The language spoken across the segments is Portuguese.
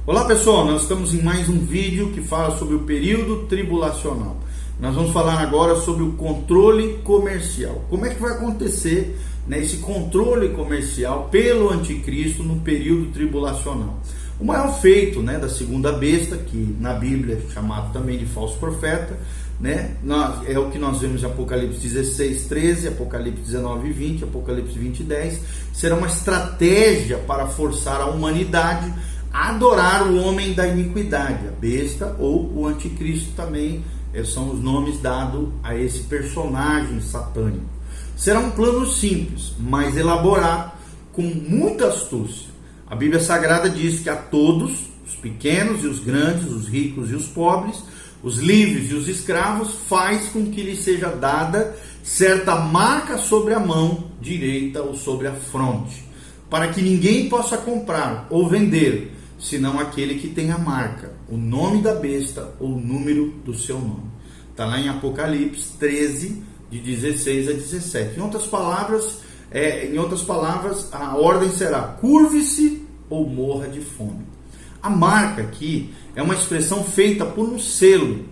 Olá pessoal, nós estamos em mais um vídeo que fala sobre o período tribulacional. Nós vamos falar agora sobre o controle comercial. Como é que vai acontecer, esse controle comercial pelo anticristo no período tribulacional? O maior feito da segunda besta, que na Bíblia é chamado também de falso profeta, é o que nós vemos em Apocalipse 16, 13, Apocalipse 19, 20, Apocalipse 20, 10. Será uma estratégia para forçar a humanidade a adorar o homem da iniquidade, a besta ou o anticristo também, são os nomes dados a esse personagem satânico. Será um plano simples, mas elaborado com muita astúcia. A Bíblia Sagrada diz que a todos, os pequenos e os grandes, os ricos e os pobres, os livres e os escravos, faz com que lhes seja dada certa marca sobre a mão direita ou sobre a fronte, para que ninguém possa comprar ou vender, senão aquele que tem a marca, o nome da besta ou o número do seu nome. Está lá em Apocalipse 13, de 16 a 17. Em outras palavras, a ordem será: curve-se ou morra de fome. A marca aqui é uma expressão feita por um selo,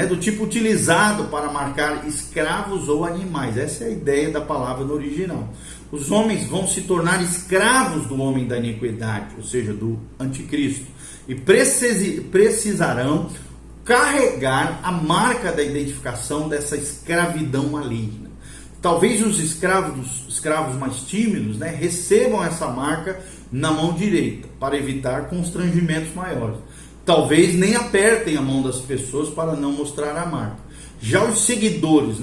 do tipo utilizado para marcar escravos ou animais. Essa é a ideia da palavra no original. Os homens vão se tornar escravos do homem da iniquidade, ou seja, do anticristo, e precisarão carregar a marca da identificação dessa escravidão maligna. Talvez os escravos mais tímidos recebam essa marca na mão direita, para evitar constrangimentos maiores. Talvez nem apertem a mão das pessoas para não mostrar a marca. Já os seguidores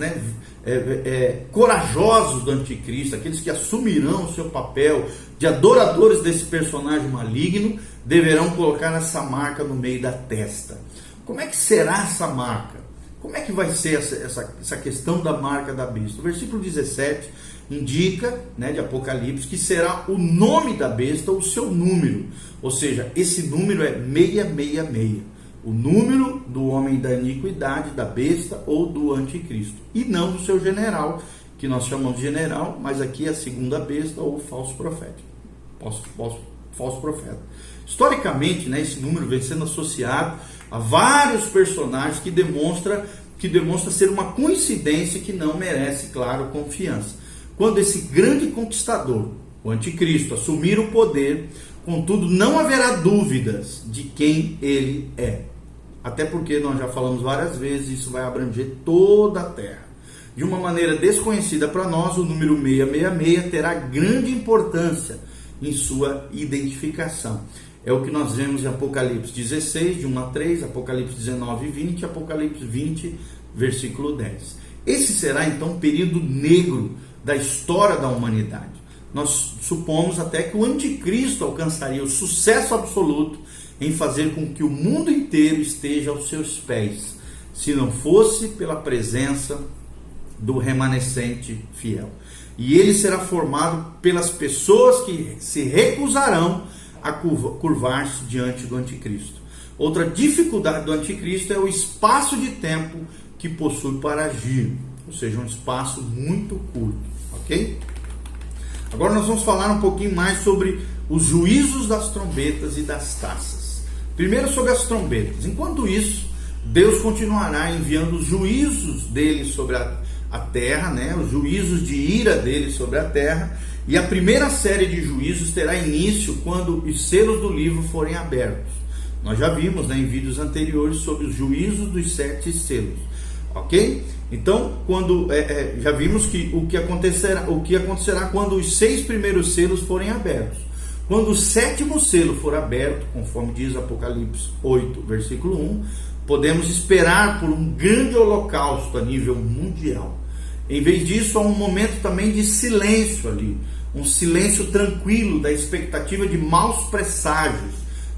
corajosos do anticristo, aqueles que assumirão o seu papel de adoradores desse personagem maligno, deverão colocar essa marca no meio da testa. Como é que será essa marca? Como é que vai ser essa questão da marca da besta? O versículo 17 indica, de Apocalipse, que será o nome da besta ou o seu número. Ou seja, esse número é 666. O número do homem da iniquidade, da besta ou do anticristo. E não do seu general, que nós chamamos de general, mas aqui é a segunda besta ou falso profeta. Falso profeta. Historicamente, esse número vem sendo associado a vários personagens que demonstra ser uma coincidência que não merece, claro, confiança. Quando esse grande conquistador, o anticristo, assumir o poder, contudo, não haverá dúvidas de quem ele é. Até porque nós já falamos várias vezes, isso vai abranger toda a terra. De uma maneira desconhecida para nós, o número 666 terá grande importância em sua identificação. É o que nós vemos em Apocalipse 16, de 1 a 3, Apocalipse 19, 20, Apocalipse 20, versículo 10. Esse será então um período negro da história da humanidade. Nós supomos até que o anticristo alcançaria o sucesso absoluto em fazer com que o mundo inteiro esteja aos seus pés, se não fosse pela presença do remanescente fiel. E ele será formado pelas pessoas que se recusarão a curvar-se diante do anticristo. Outra dificuldade do anticristo é o espaço de tempo que possui para agir, ou seja, um espaço muito curto, ok? Agora nós vamos falar um pouquinho mais sobre os juízos das trombetas e das taças. Primeiro sobre as trombetas. Enquanto isso, Deus continuará enviando os juízos dele sobre a terra, os juízos de ira dele sobre a terra, e a primeira série de juízos terá início quando os selos do livro forem abertos. Nós já vimos em vídeos anteriores sobre os juízos dos 7 selos, ok? Então, já vimos que o que acontecerá quando os 6 primeiros selos forem abertos. Quando o 7º selo for aberto, conforme diz Apocalipse 8, versículo 1, podemos esperar por um grande holocausto a nível mundial. Em vez disso, há um momento também de silêncio ali, um silêncio tranquilo da expectativa de maus presságios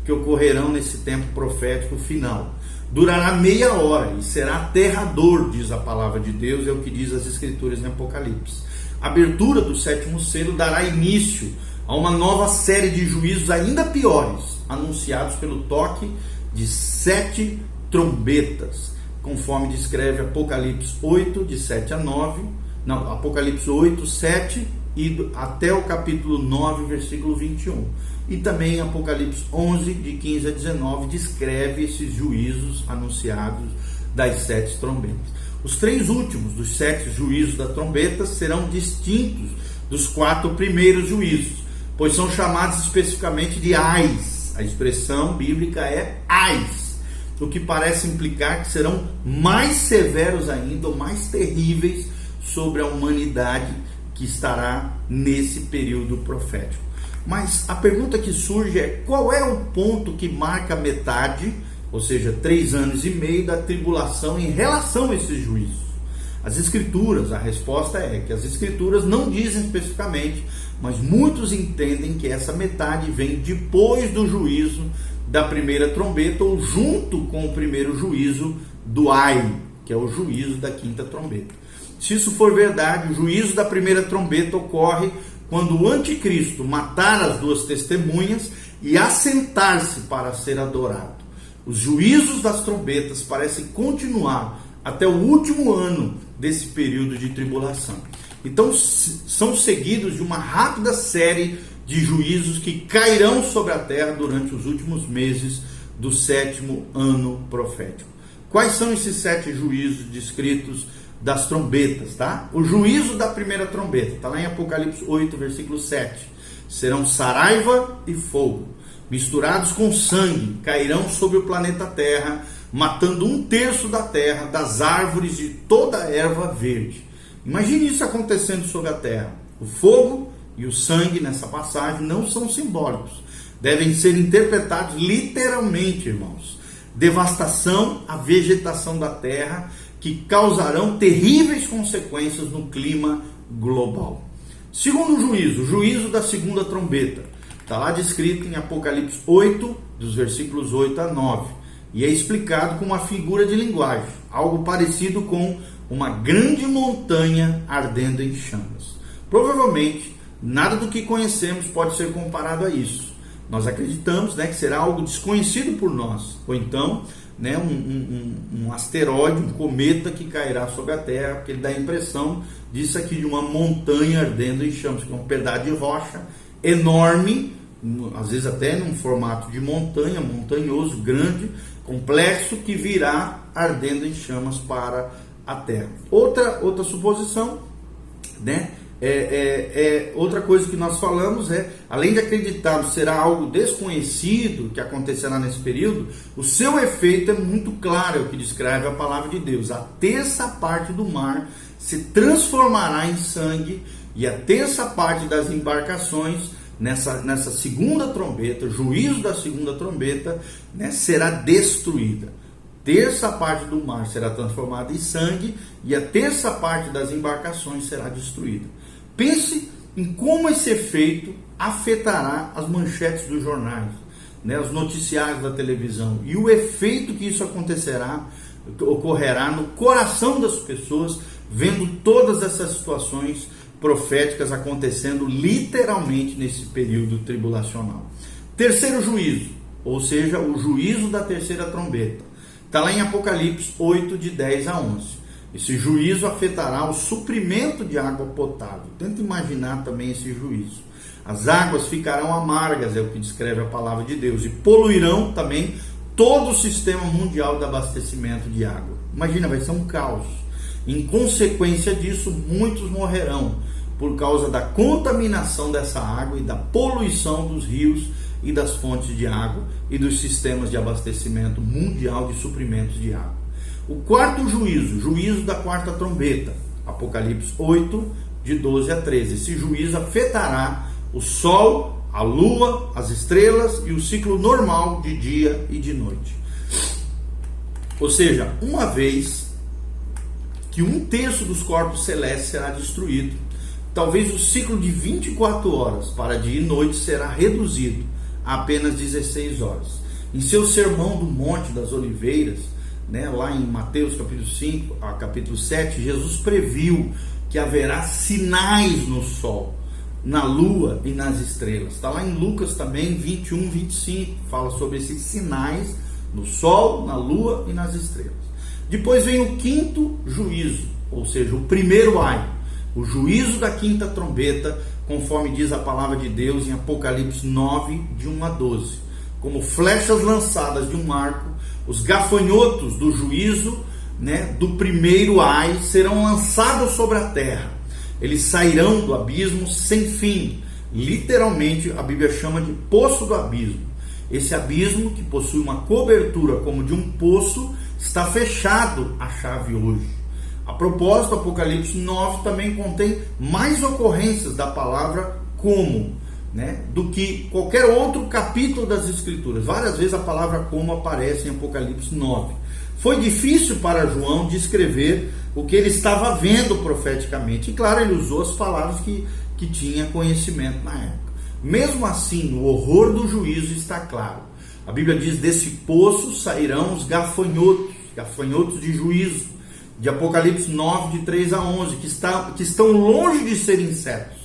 que ocorrerão nesse tempo profético final. Durará meia hora e será aterrador, diz a palavra de Deus, é o que diz as Escrituras em Apocalipse. A abertura do 7º selo dará início a uma nova série de juízos ainda piores, anunciados pelo toque de 7 trombetas, conforme descreve Apocalipse 8, de 7 a 9, Apocalipse 8, 7 e até o capítulo 9, versículo 21. E também Apocalipse 11, de 15 a 19, descreve esses juízos anunciados das 7 trombetas. Os 3 últimos dos 7 juízos da trombeta serão distintos dos 4 primeiros juízos, pois são chamados especificamente de ais. A expressão bíblica é ais, o que parece implicar que serão mais severos ainda, ou mais terríveis sobre a humanidade que estará nesse período profético. Mas a pergunta que surge é: qual é o ponto que marca a metade, ou seja, 3 anos e meio da tribulação em relação a esses juízos? As Escrituras, a resposta é que as Escrituras não dizem especificamente, mas muitos entendem que essa metade vem depois do juízo da primeira trombeta, ou junto com o primeiro juízo do Ai, que é o juízo da 5ª trombeta. Se isso for verdade, o juízo da primeira trombeta ocorre quando o anticristo matar as 2 testemunhas e assentar-se para ser adorado. Os juízos das trombetas parecem continuar até o último ano desse período de tribulação. Então são seguidos de uma rápida série de juízos que cairão sobre a terra durante os últimos meses do 7º ano profético. Quais são esses 7 juízos descritos das trombetas, tá? O juízo da primeira trombeta, está lá em Apocalipse 8, versículo 7. Serão saraiva e fogo, misturados com sangue, cairão sobre o planeta Terra, matando 1/3 da terra, das árvores de toda a erva verde. Imagine isso acontecendo sobre a terra. O fogo e o sangue nessa passagem não são simbólicos, devem ser interpretados literalmente, irmãos. Devastação à vegetação da terra, que causarão terríveis consequências no clima global. Segundo juízo, o juízo da segunda trombeta, está lá descrito em Apocalipse 8, dos versículos 8 a 9, e é explicado com uma figura de linguagem, algo parecido com uma grande montanha ardendo em chamas. Provavelmente, nada do que conhecemos pode ser comparado a isso. Nós acreditamos, que será algo desconhecido por nós, ou então um asteroide, um cometa que cairá sobre a Terra, porque ele dá a impressão disso aqui, de uma montanha ardendo em chamas, que é um pedaço de rocha enorme, às vezes até num formato de montanha, montanhoso, grande, complexo, que virá ardendo em chamas para a Terra. Outra suposição, outra coisa que nós falamos é, além de acreditarmos será algo desconhecido que acontecerá nesse período, o seu efeito é muito claro, é o que descreve a palavra de Deus. A 1/3 parte do mar se transformará em sangue, e a 1/3 parte das embarcações nessa segunda trombeta, juízo da segunda trombeta, será destruída. 1/3 parte do mar será transformada em sangue, e a 1/3 parte das embarcações será destruída. Pense em como esse efeito afetará as manchetes dos jornais, os noticiários da televisão, e o efeito que isso ocorrerá no coração das pessoas, vendo todas essas situações proféticas acontecendo literalmente nesse período tribulacional. Terceiro juízo, ou seja, o juízo da terceira trombeta, está lá em Apocalipse 8, de 10 a 11. Esse juízo afetará o suprimento de água potável. Tenta imaginar também esse juízo. As águas ficarão amargas, é o que descreve a palavra de Deus, e poluirão também todo o sistema mundial de abastecimento de água. Imagina, vai ser um caos. Em consequência disso, muitos morrerão por causa da contaminação dessa água e da poluição dos rios e das fontes de água e dos sistemas de abastecimento mundial de suprimentos de água. O quarto juízo, juízo da quarta trombeta, Apocalipse 8, de 12 a 13. Esse juízo afetará o sol, a lua, as estrelas e o ciclo normal de dia e de noite. Ou seja, uma vez que 1/3 dos corpos celestes será destruído, talvez o ciclo de 24 horas para dia e noite será reduzido a apenas 16 horas. Em seu sermão do Monte das Oliveiras, lá em Mateus capítulo 5 a capítulo 7, Jesus previu que haverá sinais no sol, na lua e nas estrelas. Está lá em Lucas também 21, 25, fala sobre esses sinais no sol, na lua e nas estrelas. Depois vem o quinto juízo, ou seja, o primeiro ai, o juízo da quinta trombeta, conforme diz a palavra de Deus em Apocalipse 9, de 1 a 12. Como flechas lançadas de um arco, os gafanhotos do juízo, do primeiro ai, serão lançados sobre a terra. Eles sairão do abismo sem fim. Literalmente, a Bíblia chama de poço do abismo. Esse abismo, que possui uma cobertura como de um poço, está fechado à chave hoje. A propósito, Apocalipse 9 também contém mais ocorrências da palavra como, do que qualquer outro capítulo das Escrituras. Várias vezes a palavra como aparece em Apocalipse 9. Foi difícil para João descrever o que ele estava vendo profeticamente. E claro, ele usou as palavras que tinha conhecimento na época. Mesmo assim, o horror do juízo está claro. A Bíblia diz: desse poço sairão os gafanhotos de juízo, de Apocalipse 9, de 3 a 11, que estão longe de serem insetos.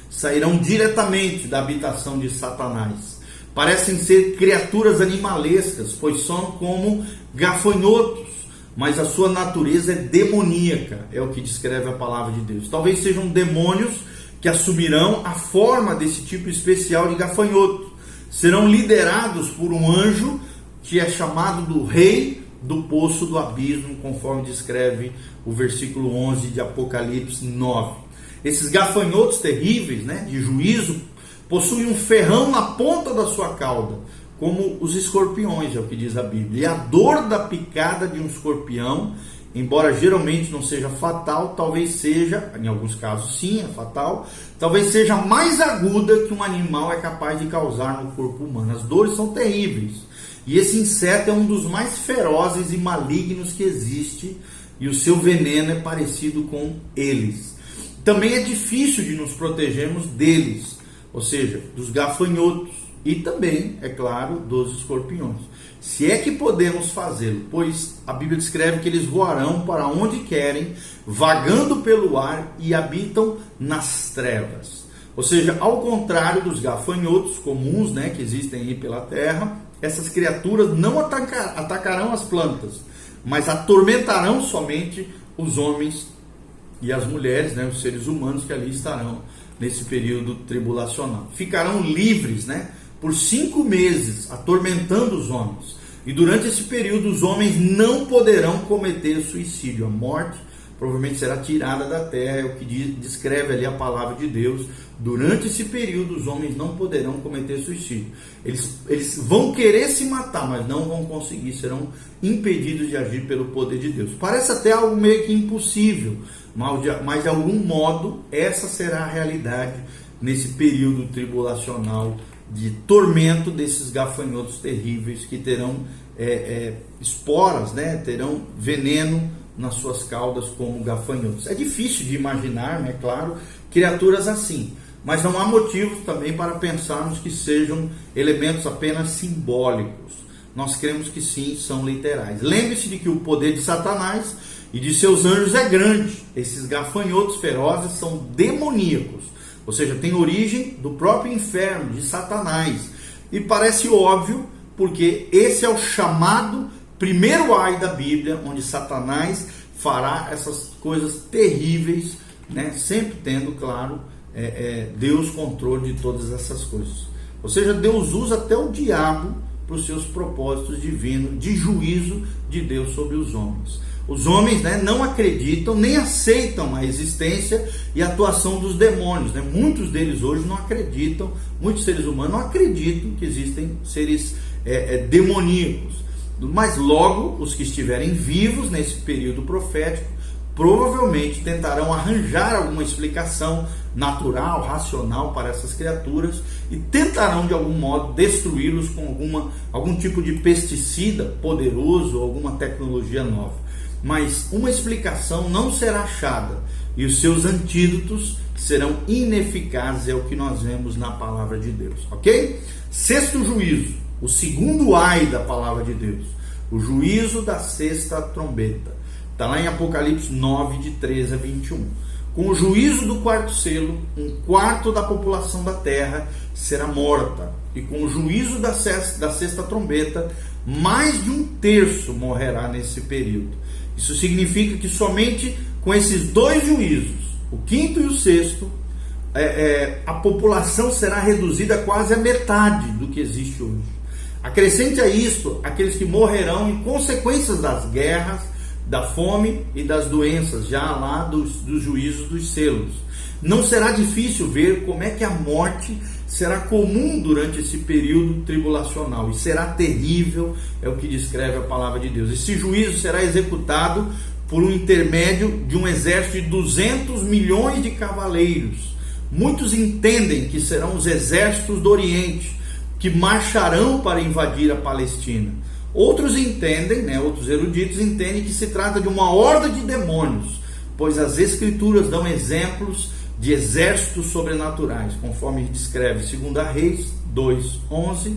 Sairão diretamente da habitação de Satanás. Parecem ser criaturas animalescas, pois são como gafanhotos, mas a sua natureza é demoníaca, é o que descreve a palavra de Deus. Talvez sejam demônios que assumirão a forma desse tipo especial de gafanhoto. Serão liderados por um anjo que é chamado do rei do poço do abismo, conforme descreve o versículo 11 de Apocalipse 9. Esses gafanhotos terríveis, de juízo, possuem um ferrão na ponta da sua cauda, como os escorpiões, é o que diz a Bíblia. E a dor da picada de um escorpião, embora geralmente não seja fatal, talvez seja, em alguns casos sim, é fatal, talvez seja mais aguda que um animal é capaz de causar no corpo humano. As dores são terríveis. E esse inseto é um dos mais ferozes e malignos que existe, e o seu veneno é parecido com eles. Também é difícil de nos protegermos deles, ou seja, dos gafanhotos, e também, é claro, dos escorpiões. Se é que podemos fazê-lo, pois a Bíblia descreve que eles voarão para onde querem, vagando pelo ar e habitam nas trevas. Ou seja, ao contrário dos gafanhotos comuns, que existem aí pela terra, essas criaturas não atacarão as plantas, mas atormentarão somente os homens e as mulheres, os seres humanos que ali estarão nesse período tribulacional. Ficarão livres, por 5 meses, atormentando os homens. E durante esse período, os homens não poderão cometer suicídio. A morte provavelmente será tirada da terra, é o que descreve ali a palavra de Deus. Durante esse período, os homens não poderão cometer suicídio. Eles vão querer se matar, mas não vão conseguir, serão impedidos de agir pelo poder de Deus. Parece até algo meio que impossível, mas de algum modo, essa será a realidade nesse período tribulacional de tormento desses gafanhotos terríveis que terão esporas, terão veneno nas suas caudas como gafanhotos. É difícil de imaginar, claro, criaturas assim, mas não há motivos também para pensarmos que sejam elementos apenas simbólicos. Nós cremos que sim, são literais. Lembre-se de que o poder de Satanás e de seus anjos é grande. Esses gafanhotos ferozes são demoníacos, ou seja, tem origem do próprio inferno, de Satanás. E parece óbvio, porque esse é o chamado primeiro ai da Bíblia, onde Satanás fará essas coisas terríveis, sempre tendo, claro, Deus controle de todas essas coisas. Ou seja, Deus usa até o diabo para os seus propósitos divinos, de juízo de Deus sobre os homens. Os homens não acreditam, nem aceitam a existência e a atuação dos demônios. Muitos deles hoje não acreditam, muitos seres humanos não acreditam que existem seres demoníacos. Mas logo, os que estiverem vivos nesse período profético, provavelmente tentarão arranjar alguma explicação natural, racional para essas criaturas e tentarão de algum modo destruí-los com algum tipo de pesticida poderoso ou alguma tecnologia nova. Mas uma explicação não será achada e os seus antídotos serão ineficazes, é o que nós vemos na palavra de Deus, ok? Sexto juízo, o segundo ai da palavra de Deus, o juízo da sexta trombeta. Está lá em Apocalipse 9, de 13 a 21. Com o juízo do quarto selo, 1/4 da população da terra será morta. E com o juízo da sexta trombeta, mais de 1/3 morrerá nesse período. Isso significa que somente com esses 2 juízos, o quinto e o sexto, a população será reduzida quase à metade do que existe hoje. Acrescente a isto aqueles que morrerão em consequências das guerras, da fome e das doenças, já lá dos juízos dos selos. Não será difícil ver como é que a morte será comum durante esse período tribulacional, e será terrível, é o que descreve a palavra de Deus. Esse juízo será executado por um intermédio de um exército de 200 milhões de cavaleiros. Muitos entendem que serão os exércitos do Oriente, que marcharão para invadir a Palestina. Outros entendem, outros eruditos entendem que se trata de uma horda de demônios, pois as Escrituras dão exemplos de exércitos sobrenaturais, conforme descreve 2 Reis 2:11,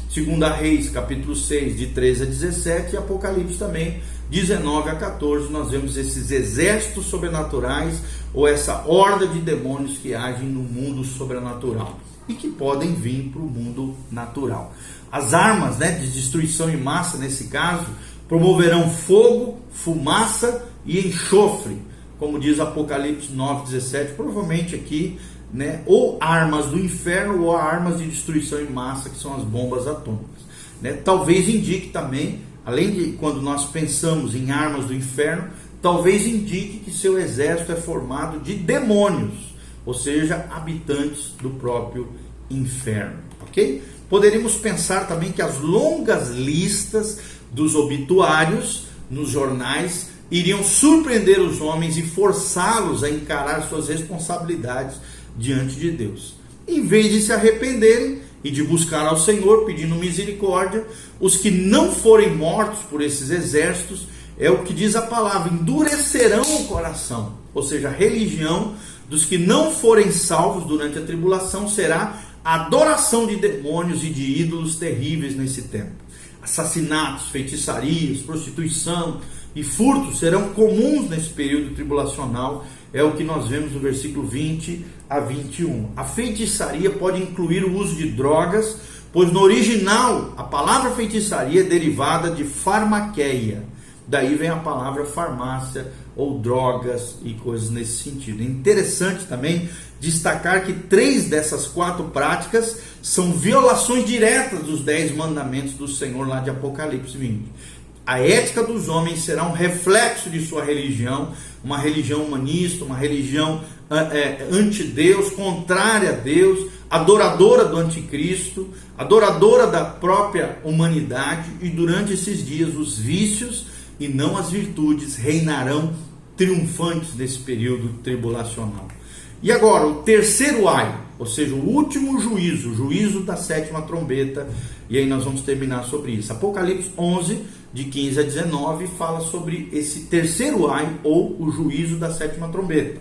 2 Reis capítulo 6, de 13 a 17, e Apocalipse também, 19 a 14, nós vemos esses exércitos sobrenaturais, ou essa horda de demônios que agem no mundo sobrenatural e que podem vir para o mundo natural. As armas de destruição em massa, nesse caso, promoverão fogo, fumaça e enxofre, como diz Apocalipse 9:17, provavelmente aqui, ou armas do inferno ou armas de destruição em massa, que são as bombas atômicas. Talvez indique também, além de quando nós pensamos em armas do inferno, talvez indique que seu exército é formado de demônios, ou seja, habitantes do próprio inferno, ok? Poderíamos pensar também que as longas listas dos obituários nos jornais iriam surpreender os homens e forçá-los a encarar suas responsabilidades diante de Deus. Em vez de se arrependerem e de buscar ao Senhor pedindo misericórdia, os que não forem mortos por esses exércitos, é o que diz a palavra, endurecerão o coração. Ou seja, a religião dos que não forem salvos durante a tribulação será a adoração de demônios e de ídolos terríveis nesse tempo. Assassinatos, feitiçarias, prostituição e furtos serão comuns nesse período tribulacional, é o que nós vemos no versículo 20 a 21. A feitiçaria pode incluir o uso de drogas, pois no original a palavra feitiçaria é derivada de farmaqueia. Daí vem a palavra farmácia ou drogas e coisas nesse sentido. É interessante também destacar que 3 dessas 4 práticas são violações diretas dos 10 mandamentos do Senhor lá de Apocalipse 20. A ética dos homens será um reflexo de sua religião, uma religião humanista, uma religião anti-Deus, contrária a Deus, adoradora do anticristo, adoradora da própria humanidade, e durante esses dias os vícios e não as virtudes reinarão triunfantes nesse período tribulacional. E agora, o terceiro ai, ou seja, o último juízo, o juízo da 7ª trombeta, e aí nós vamos terminar sobre isso. Apocalipse 11, de 15 a 19, fala sobre esse terceiro ai, ou o juízo da 7ª trombeta.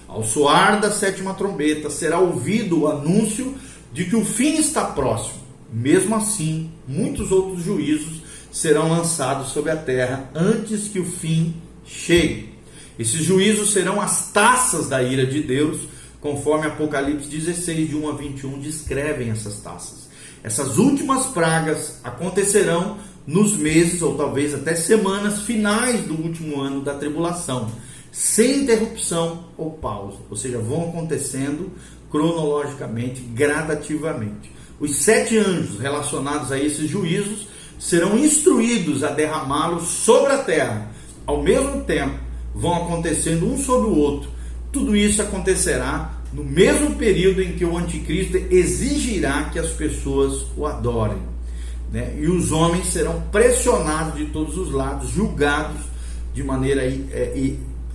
Ao soar da 7ª trombeta, será ouvido o anúncio de que o fim está próximo. Mesmo assim, muitos outros juízos serão lançados sobre a terra antes que o fim chegue. Esses juízos serão as taças da ira de Deus, conforme Apocalipse 16, de 1 a 21, descrevem essas taças. Essas últimas pragas acontecerão nos meses, ou talvez até semanas finais do último ano da tribulação, sem interrupção ou pausa, ou seja, vão acontecendo cronologicamente, gradativamente. Os 7 anjos relacionados a esses juízos serão instruídos a derramá-los sobre a terra. Ao mesmo tempo, vão acontecendo um sobre o outro. Tudo isso acontecerá no mesmo período em que o anticristo exigirá que as pessoas o adorem, E os homens serão pressionados de todos os lados, julgados de maneira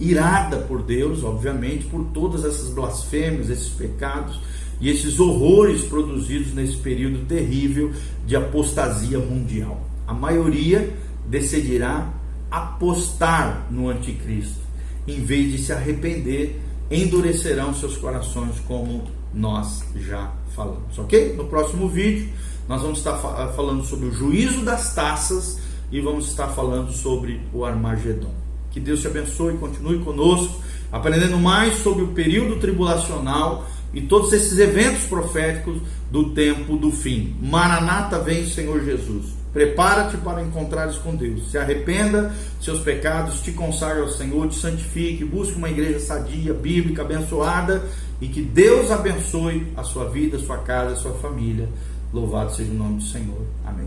irada por Deus, obviamente, por todas essas blasfêmias, esses pecados e esses horrores produzidos nesse período terrível de apostasia mundial. A maioria decidirá apostar no anticristo, em vez de se arrepender, endurecerão seus corações, como nós já falamos, ok? No próximo vídeo nós vamos estar falando sobre o juízo das taças e vamos estar falando sobre o Armagedon. Que Deus te abençoe e continue conosco, aprendendo mais sobre o período tribulacional e todos esses eventos proféticos do tempo do fim. Maranata, vem Senhor Jesus. Prepara-te para encontrares com Deus. Se arrependa de seus pecados, te consagre ao Senhor, te santifique, busque uma igreja sadia, bíblica, abençoada e que Deus abençoe a sua vida, a sua casa, a sua família. Louvado seja o nome do Senhor. Amém.